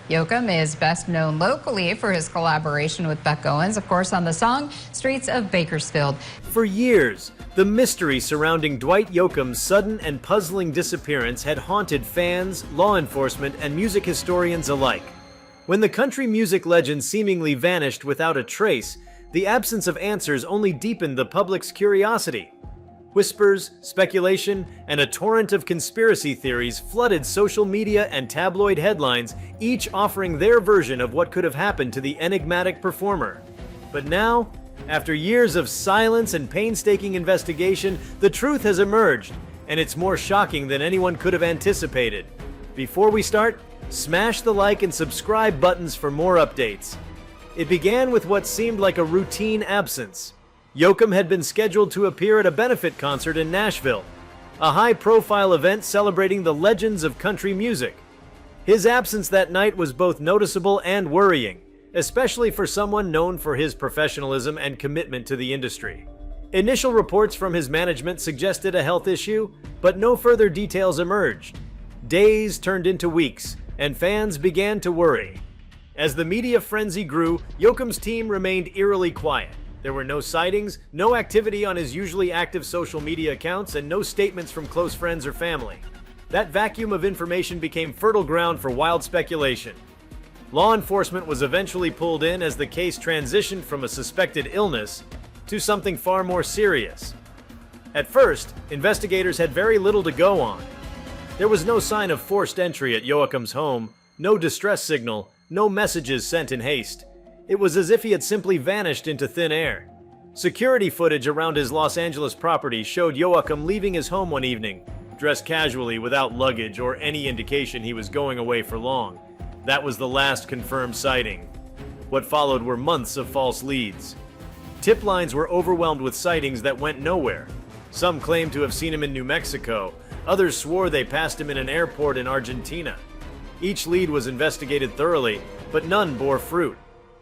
Yoakam is best known locally for his collaboration with Beck Owens, of course, on the song Streets of Bakersfield. For years, the mystery surrounding Dwight Yoakam's sudden and puzzling disappearance had haunted fans, law enforcement, and music historians alike. When the country music legend seemingly vanished without a trace, the absence of answers only deepened the public's curiosity. Whispers, speculation, and a torrent of conspiracy theories flooded social media and tabloid headlines, each offering their version of what could have happened to the enigmatic performer. But now, after years of silence and painstaking investigation, the truth has emerged, and it's more shocking than anyone could have anticipated. Before we start, smash the like and subscribe buttons for more updates. It began with what seemed like a routine absence. Yoakam had been scheduled to appear at a benefit concert in Nashville, a high-profile event celebrating the legends of country music. His absence that night was both noticeable and worrying, especially for someone known for his professionalism and commitment to the industry. Initial reports from his management suggested a health issue, but no further details emerged. Days turned into weeks, and fans began to worry. As the media frenzy grew, Yoakam's team remained eerily quiet. There were no sightings, no activity on his usually active social media accounts, and no statements from close friends or family. That vacuum of information became fertile ground for wild speculation. Law enforcement was eventually pulled in as the case transitioned from a suspected illness to something far more serious. At first, investigators had very little to go on. There was no sign of forced entry at Yoakam's home, no distress signal, no messages sent in haste. It was as if he had simply vanished into thin air. Security footage around his Los Angeles property showed Yoakam leaving his home one evening, dressed casually without luggage or any indication he was going away for long. That was the last confirmed sighting. What followed were months of false leads. Tip lines were overwhelmed with sightings that went nowhere. Some claimed to have seen him in New Mexico. Others swore they passed him in an airport in Argentina. Each lead was investigated thoroughly, but none bore fruit.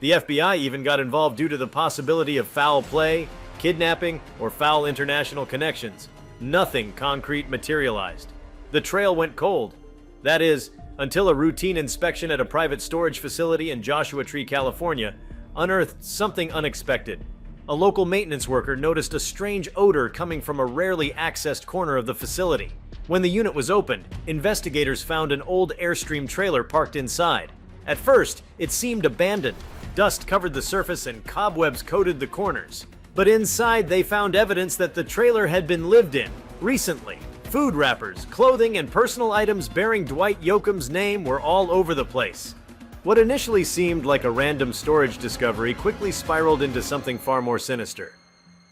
The FBI even got involved due to the possibility of foul play, kidnapping, or foul international connections. Nothing concrete materialized. The trail went cold. That is, until a routine inspection at a private storage facility in Joshua Tree, California, unearthed something unexpected. A local maintenance worker noticed a strange odor coming from a rarely accessed corner of the facility. When the unit was opened, investigators found an old Airstream trailer parked inside. At first, it seemed abandoned. Dust covered the surface and cobwebs coated the corners. But inside, they found evidence that the trailer had been lived in recently. Food wrappers, clothing, and personal items bearing Dwight Yoakam's name were all over the place. What initially seemed like a random storage discovery quickly spiraled into something far more sinister.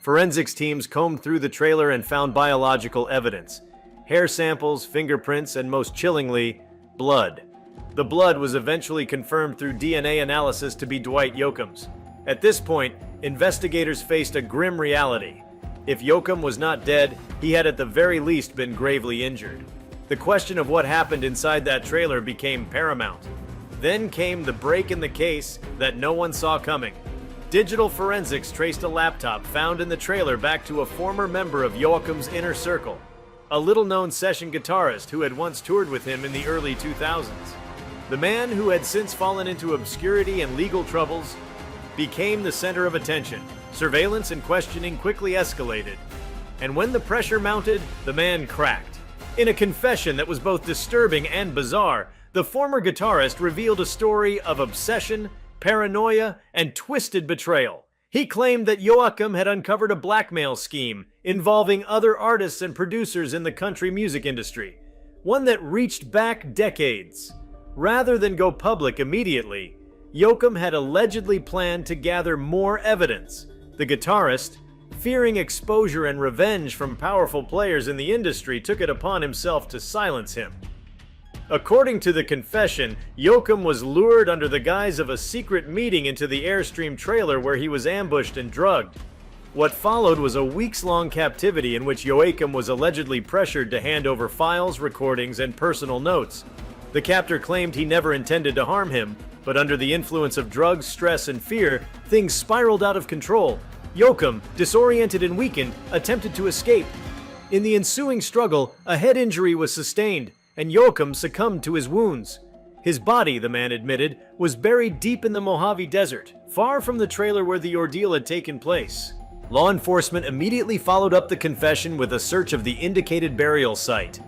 Forensics teams combed through the trailer and found biological evidence. Hair samples, fingerprints, and most chillingly, blood. The blood was eventually confirmed through DNA analysis to be Dwight Yoakam's. At this point, investigators faced a grim reality. If Yoakam was not dead, he had at the very least been gravely injured. The question of what happened inside that trailer became paramount. Then came the break in the case that no one saw coming. Digital forensics traced a laptop found in the trailer back to a former member of Yoakam's inner circle, a little-known session guitarist who had once toured with him in the early 2000s. The man, who had since fallen into obscurity and legal troubles, became the center of attention. Surveillance and questioning quickly escalated. And when the pressure mounted, the man cracked. In a confession that was both disturbing and bizarre, the former guitarist revealed a story of obsession, paranoia, and twisted betrayal. He claimed that Yoakam had uncovered a blackmail scheme involving other artists and producers in the country music industry, one that reached back decades. Rather than go public immediately, Yoakam had allegedly planned to gather more evidence. The guitarist, fearing exposure and revenge from powerful players in the industry, took it upon himself to silence him. According to the confession, Yoakam was lured under the guise of a secret meeting into the Airstream trailer where he was ambushed and drugged. What followed was a weeks-long captivity in which Yoakam was allegedly pressured to hand over files, recordings, and personal notes. The captor claimed he never intended to harm him, but under the influence of drugs, stress, and fear, things spiraled out of control. Yoakam, disoriented and weakened, attempted to escape. In the ensuing struggle, a head injury was sustained, and Yoakam succumbed to his wounds. His body, the man admitted, was buried deep in the Mojave Desert, far from the trailer where the ordeal had taken place. Law enforcement immediately followed up the confession with a search of the indicated burial site.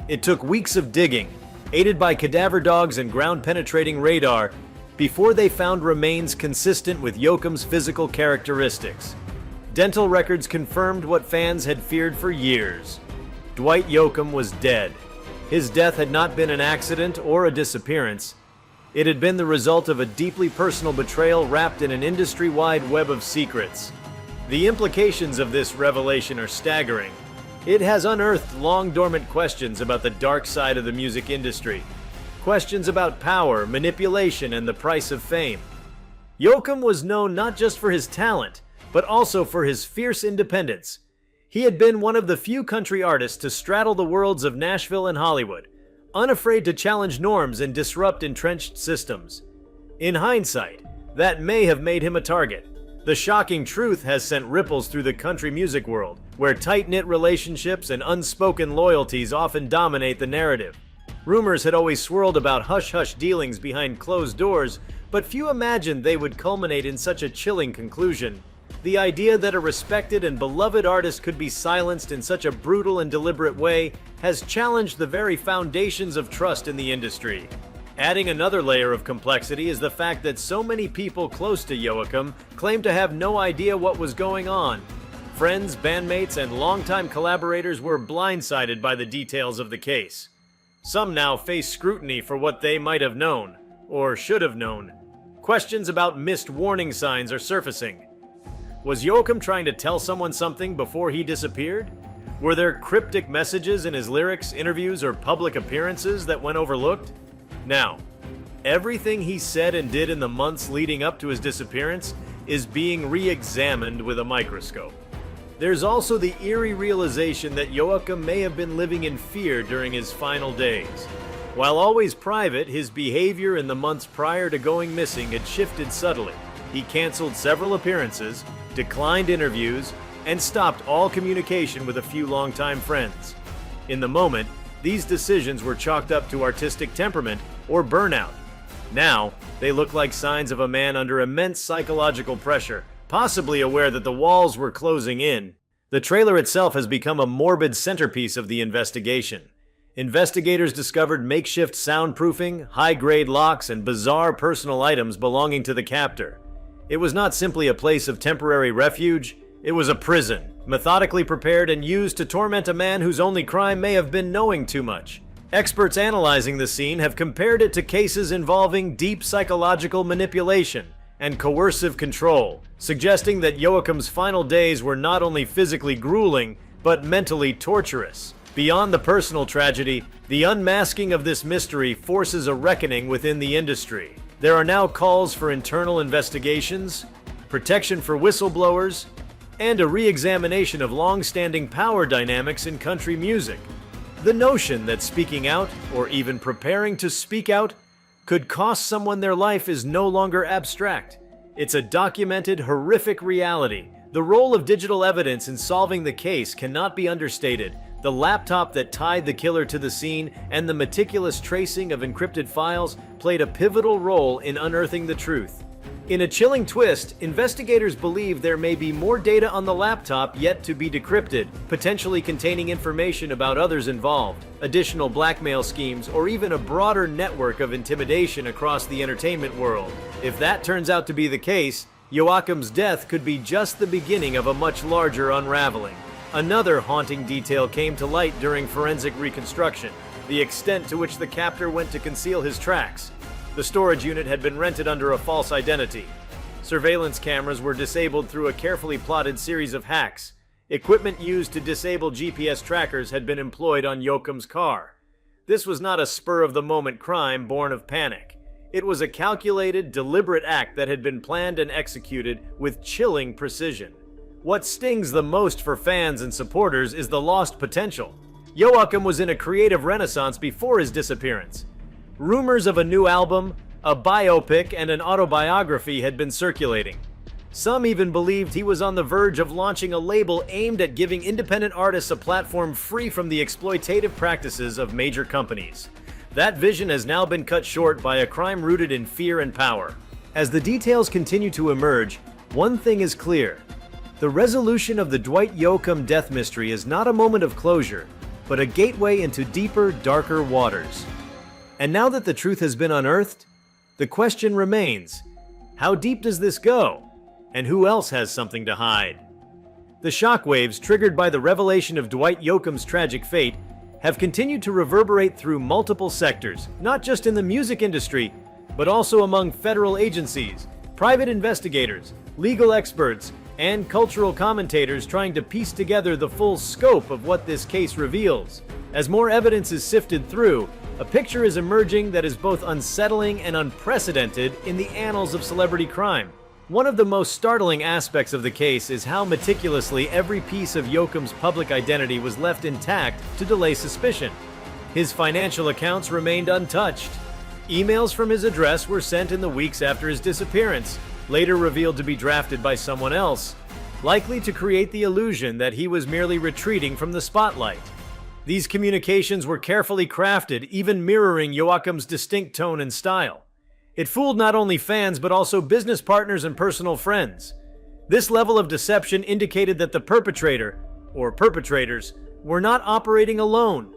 It took weeks of digging, aided by cadaver dogs and ground-penetrating radar, before they found remains consistent with Yoakam's physical characteristics. Dental records confirmed what fans had feared for years. Dwight Yoakam was dead. His death had not been an accident or a disappearance. It had been the result of a deeply personal betrayal wrapped in an industry-wide web of secrets. The implications of this revelation are staggering. It has unearthed long-dormant questions about the dark side of the music industry. Questions about power, manipulation, and the price of fame. Yoakam was known not just for his talent, but also for his fierce independence. He had been one of the few country artists to straddle the worlds of Nashville and Hollywood, unafraid to challenge norms and disrupt entrenched systems. In hindsight, that may have made him a target. The shocking truth has sent ripples through the country music world, where tight-knit relationships and unspoken loyalties often dominate the narrative. Rumors had always swirled about hush-hush dealings behind closed doors, but few imagined they would culminate in such a chilling conclusion. The idea that a respected and beloved artist could be silenced in such a brutal and deliberate way has challenged the very foundations of trust in the industry. Adding another layer of complexity is the fact that so many people close to Yoakam claim to have no idea what was going on. Friends, bandmates, and longtime collaborators were blindsided by the details of the case. Some now face scrutiny for what they might have known, or should have known. Questions about missed warning signs are surfacing. Was Yoakam trying to tell someone something before he disappeared? Were there cryptic messages in his lyrics, interviews, or public appearances that went overlooked? Now, everything he said and did in the months leading up to his disappearance is being re-examined with a microscope. There's also the eerie realization that Yoakam may have been living in fear during his final days. While always private, his behavior in the months prior to going missing had shifted subtly. He canceled several appearances, declined interviews, and stopped all communication with a few longtime friends. In the moment, these decisions were chalked up to artistic temperament or burnout. Now, they look like signs of a man under immense psychological pressure, possibly aware that the walls were closing in. The trailer itself has become a morbid centerpiece of the investigation. Investigators discovered makeshift soundproofing, high-grade locks, and bizarre personal items belonging to the captor. It was not simply a place of temporary refuge, it was a prison, methodically prepared and used to torment a man whose only crime may have been knowing too much. Experts analyzing the scene have compared it to cases involving deep psychological manipulation and coercive control, suggesting that Yoakam's final days were not only physically grueling, but mentally torturous. Beyond the personal tragedy, the unmasking of this mystery forces a reckoning within the industry. There are now calls for internal investigations, protection for whistleblowers, and a re-examination of long-standing power dynamics in country music. The notion that speaking out, or even preparing to speak out, could cost someone their life is no longer abstract. It's a documented, horrific reality. The role of digital evidence in solving the case cannot be understated. The laptop that tied the killer to the scene and the meticulous tracing of encrypted files played a pivotal role in unearthing the truth. In a chilling twist, investigators believe there may be more data on the laptop yet to be decrypted, potentially containing information about others involved, additional blackmail schemes, or even a broader network of intimidation across the entertainment world. If that turns out to be the case, Yoakam's death could be just the beginning of a much larger unraveling. Another haunting detail came to light during forensic reconstruction: the extent to which the captor went to conceal his tracks. The storage unit had been rented under a false identity. Surveillance cameras were disabled through a carefully plotted series of hacks. Equipment used to disable GPS trackers had been employed on Yoakam's car. This was not a spur-of-the-moment crime born of panic. It was a calculated, deliberate act that had been planned and executed with chilling precision. What stings the most for fans and supporters is the lost potential. Yoakam was in a creative renaissance before his disappearance. Rumors of a new album, a biopic, and an autobiography had been circulating. Some even believed he was on the verge of launching a label aimed at giving independent artists a platform free from the exploitative practices of major companies. That vision has now been cut short by a crime rooted in fear and power. As the details continue to emerge, one thing is clear. The resolution of the Dwight Yoakam death mystery is not a moment of closure, but a gateway into deeper, darker waters. And now that the truth has been unearthed, the question remains, how deep does this go? And who else has something to hide? The shockwaves triggered by the revelation of Dwight Yoakam's tragic fate have continued to reverberate through multiple sectors, not just in the music industry, but also among federal agencies, private investigators, legal experts, and cultural commentators trying to piece together the full scope of what this case reveals. As more evidence is sifted through, a picture is emerging that is both unsettling and unprecedented in the annals of celebrity crime. One of the most startling aspects of the case is how meticulously every piece of Yoakam's public identity was left intact to delay suspicion. His financial accounts remained untouched. Emails from his address were sent in the weeks after his disappearance, later revealed to be drafted by someone else, likely to create the illusion that he was merely retreating from the spotlight. These communications were carefully crafted, even mirroring Yoakam's distinct tone and style. It fooled not only fans but also business partners and personal friends. This level of deception indicated that the perpetrator, or perpetrators, were not operating alone.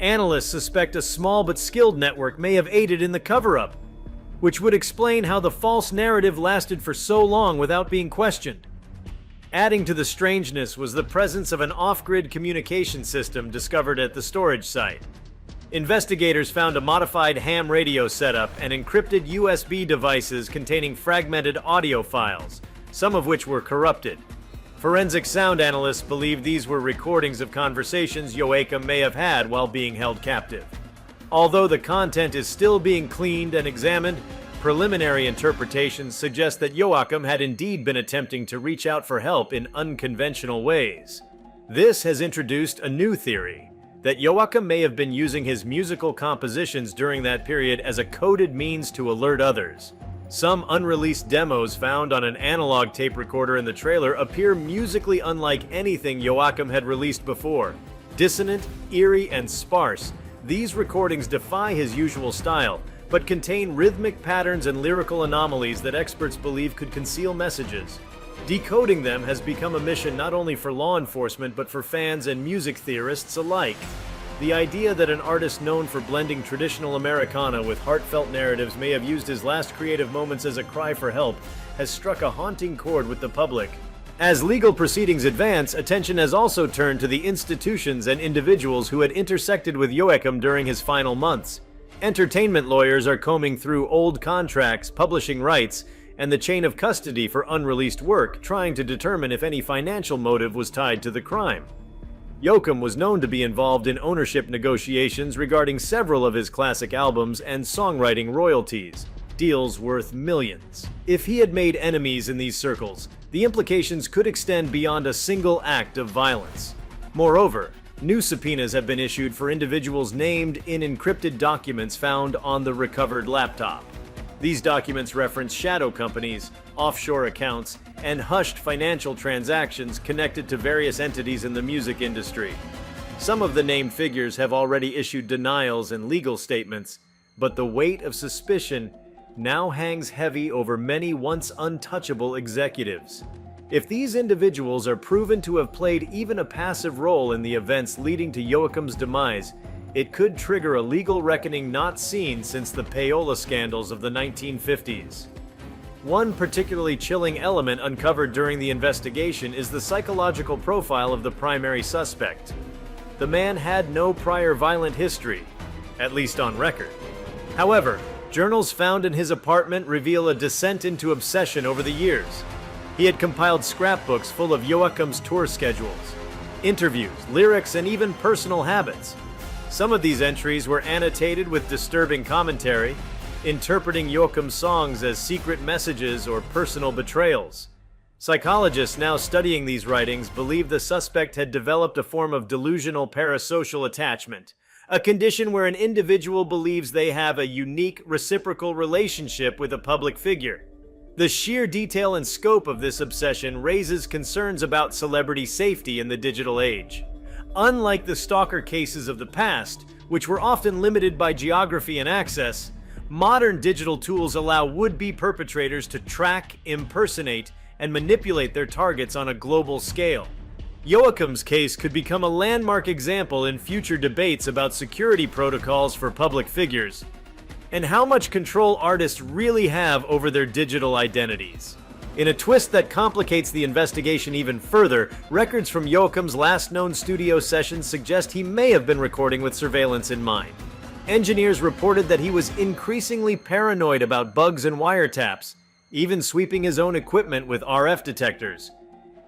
Analysts suspect a small but skilled network may have aided in the cover-up, which would explain how the false narrative lasted for so long without being questioned. Adding to the strangeness was the presence of an off-grid communication system discovered at the storage site. Investigators found a modified ham radio setup and encrypted USB devices containing fragmented audio files, some of which were corrupted. Forensic sound analysts believe these were recordings of conversations Yoakam may have had while being held captive. Although the content is still being cleaned and examined, preliminary interpretations suggest that Yoakam had indeed been attempting to reach out for help in unconventional ways. This has introduced a new theory, that Yoakam may have been using his musical compositions during that period as a coded means to alert others. Some unreleased demos found on an analog tape recorder in the trailer appear musically unlike anything Yoakam had released before. Dissonant, eerie, and sparse, these recordings defy his usual style, but contain rhythmic patterns and lyrical anomalies that experts believe could conceal messages. Decoding them has become a mission not only for law enforcement but for fans and music theorists alike. The idea that an artist known for blending traditional Americana with heartfelt narratives may have used his last creative moments as a cry for help has struck a haunting chord with the public. As legal proceedings advance, attention has also turned to the institutions and individuals who had intersected with Yoakam during his final months. Entertainment lawyers are combing through old contracts, publishing rights, and the chain of custody for unreleased work, trying to determine if any financial motive was tied to the crime. Yoakam was known to be involved in ownership negotiations regarding several of his classic albums and songwriting royalties, deals worth millions. If he had made enemies in these circles, the implications could extend beyond a single act of violence. Moreover, new subpoenas have been issued for individuals named in encrypted documents found on the recovered laptop. These documents reference shadow companies, offshore accounts, and hushed financial transactions connected to various entities in the music industry. Some of the named figures have already issued denials and legal statements, but the weight of suspicion now hangs heavy over many once untouchable executives. If these individuals are proven to have played even a passive role in the events leading to Yoakam's demise, it could trigger a legal reckoning not seen since the payola scandals of the 1950s. One particularly chilling element uncovered during the investigation is the psychological profile of the primary suspect. The man had no prior violent history, at least on record. However, journals found in his apartment reveal a descent into obsession over the years. He had compiled scrapbooks full of Yoakam's tour schedules, interviews, lyrics, and even personal habits. Some of these entries were annotated with disturbing commentary, interpreting Yoakam's songs as secret messages or personal betrayals. Psychologists now studying these writings believe the suspect had developed a form of delusional parasocial attachment, a condition where an individual believes they have a unique reciprocal relationship with a public figure. The sheer detail and scope of this obsession raises concerns about celebrity safety in the digital age. Unlike the stalker cases of the past, which were often limited by geography and access, modern digital tools allow would-be perpetrators to track, impersonate, and manipulate their targets on a global scale. Yoakam's case could become a landmark example in future debates about security protocols for public figures, and how much control artists really have over their digital identities. In a twist that complicates the investigation even further, records from Yoakam's last known studio sessions suggest he may have been recording with surveillance in mind. Engineers reported that he was increasingly paranoid about bugs and wiretaps, even sweeping his own equipment with RF detectors.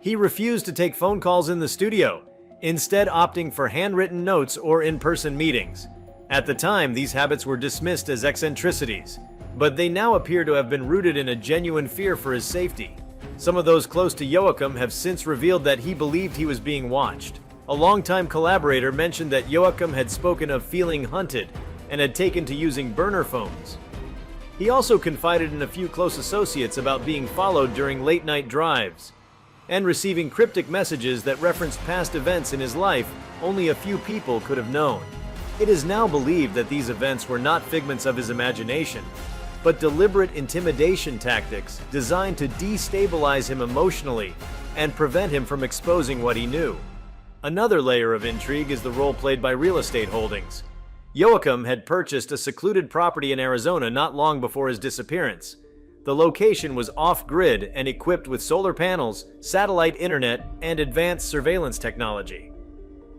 He refused to take phone calls in the studio, instead opting for handwritten notes or in-person meetings. At the time, these habits were dismissed as eccentricities, but they now appear to have been rooted in a genuine fear for his safety. Some of those close to Yoakam have since revealed that he believed he was being watched. A longtime collaborator mentioned that Yoakam had spoken of feeling hunted and had taken to using burner phones. He also confided in a few close associates about being followed during late-night drives and receiving cryptic messages that referenced past events in his life only a few people could have known. It is now believed that these events were not figments of his imagination, but deliberate intimidation tactics designed to destabilize him emotionally and prevent him from exposing what he knew. Another layer of intrigue is the role played by real estate holdings. Yoakam had purchased a secluded property in Arizona not long before his disappearance. The location was off-grid and equipped with solar panels, satellite internet, and advanced surveillance technology.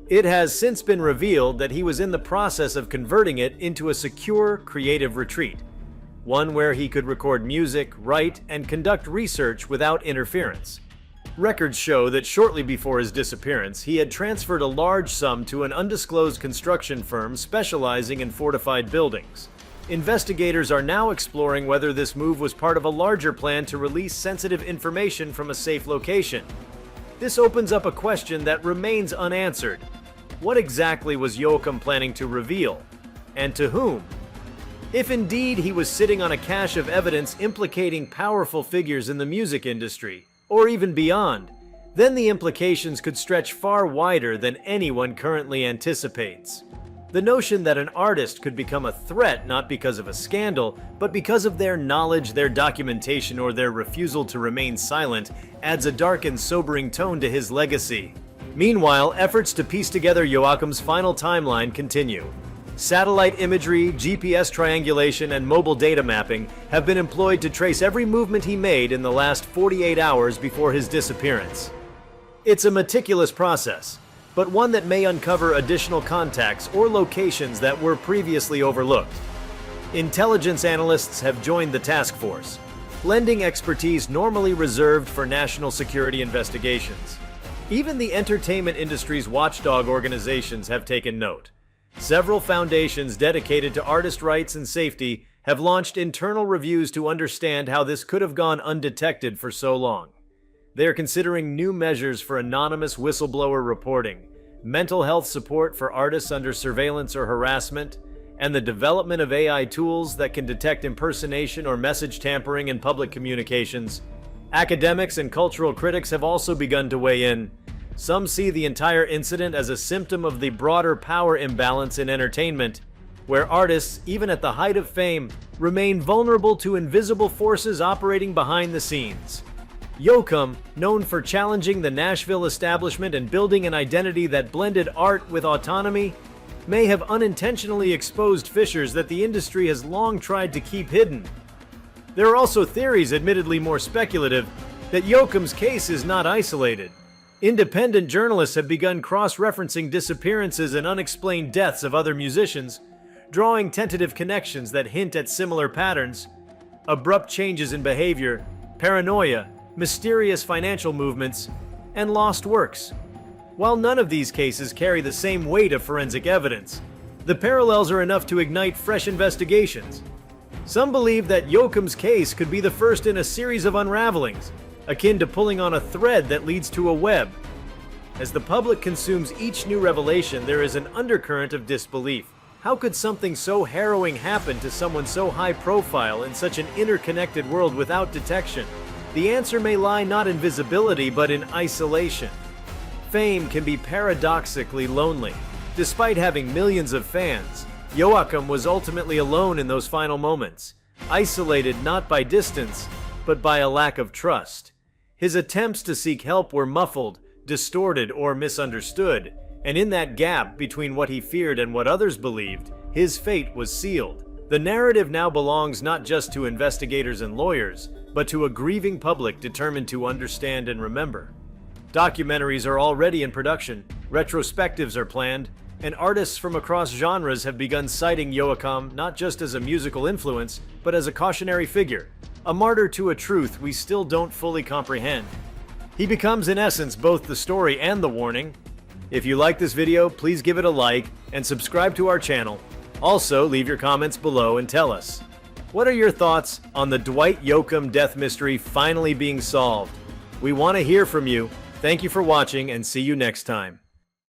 It has since been revealed that he was in the process of converting it into a secure, creative retreat, one where he could record music, write, and conduct research without interference. Records show that shortly before his disappearance, he had transferred a large sum to an undisclosed construction firm specializing in fortified buildings. Investigators are now exploring whether this move was part of a larger plan to release sensitive information from a safe location. This opens up a question that remains unanswered. What exactly was Yoakam planning to reveal? And to whom? If indeed he was sitting on a cache of evidence implicating powerful figures in the music industry, or even beyond, then the implications could stretch far wider than anyone currently anticipates. The notion that an artist could become a threat not because of a scandal, but because of their knowledge, their documentation, or their refusal to remain silent adds a dark and sobering tone to his legacy. Meanwhile, efforts to piece together Yoakam's final timeline continue. Satellite imagery, GPS triangulation, and mobile data mapping have been employed to trace every movement he made in the last 48 hours before his disappearance. It's a meticulous process, but one that may uncover additional contacts or locations that were previously overlooked. Intelligence analysts have joined the task force, lending expertise normally reserved for national security investigations. Even the entertainment industry's watchdog organizations have taken note. Several foundations dedicated to artist rights and safety have launched internal reviews to understand how this could have gone undetected for so long. They are considering new measures for anonymous whistleblower reporting, mental health support for artists under surveillance or harassment, and the development of AI tools that can detect impersonation or message tampering in public communications. Academics and cultural critics have also begun to weigh in. Some see the entire incident as a symptom of the broader power imbalance in entertainment, where artists, even at the height of fame, remain vulnerable to invisible forces operating behind the scenes. Yoakam, known for challenging the Nashville establishment and building an identity that blended art with autonomy, may have unintentionally exposed fissures that the industry has long tried to keep hidden. There are also theories, admittedly more speculative, that Yoakam's case is not isolated. Independent journalists have begun cross-referencing disappearances and unexplained deaths of other musicians, drawing tentative connections that hint at similar patterns: abrupt changes in behavior, paranoia, mysterious financial movements, and lost works. While none of these cases carry the same weight of forensic evidence, the parallels are enough to ignite fresh investigations. Some believe that Yoakam's case could be the first in a series of unravelings, akin to pulling on a thread that leads to a web. As the public consumes each new revelation, there is an undercurrent of disbelief. How could something so harrowing happen to someone so high profile in such an interconnected world without detection? The answer may lie not in visibility, but in isolation. Fame can be paradoxically lonely. Despite having millions of fans, Yoakam was ultimately alone in those final moments, isolated not by distance, but by a lack of trust. His attempts to seek help were muffled, distorted, or misunderstood, and in that gap between what he feared and what others believed, his fate was sealed. The narrative now belongs not just to investigators and lawyers, but to a grieving public determined to understand and remember. Documentaries are already in production, retrospectives are planned, and artists from across genres have begun citing Yoakam not just as a musical influence, but as a cautionary figure, a martyr to a truth we still don't fully comprehend. He becomes in essence both the story and the warning. If you like this video, please give it a like and subscribe to our channel. Also, leave your comments below and tell us, what are your thoughts on the Dwight Yoakam death mystery finally being solved? We want to hear from you. Thank you for watching and see you next time.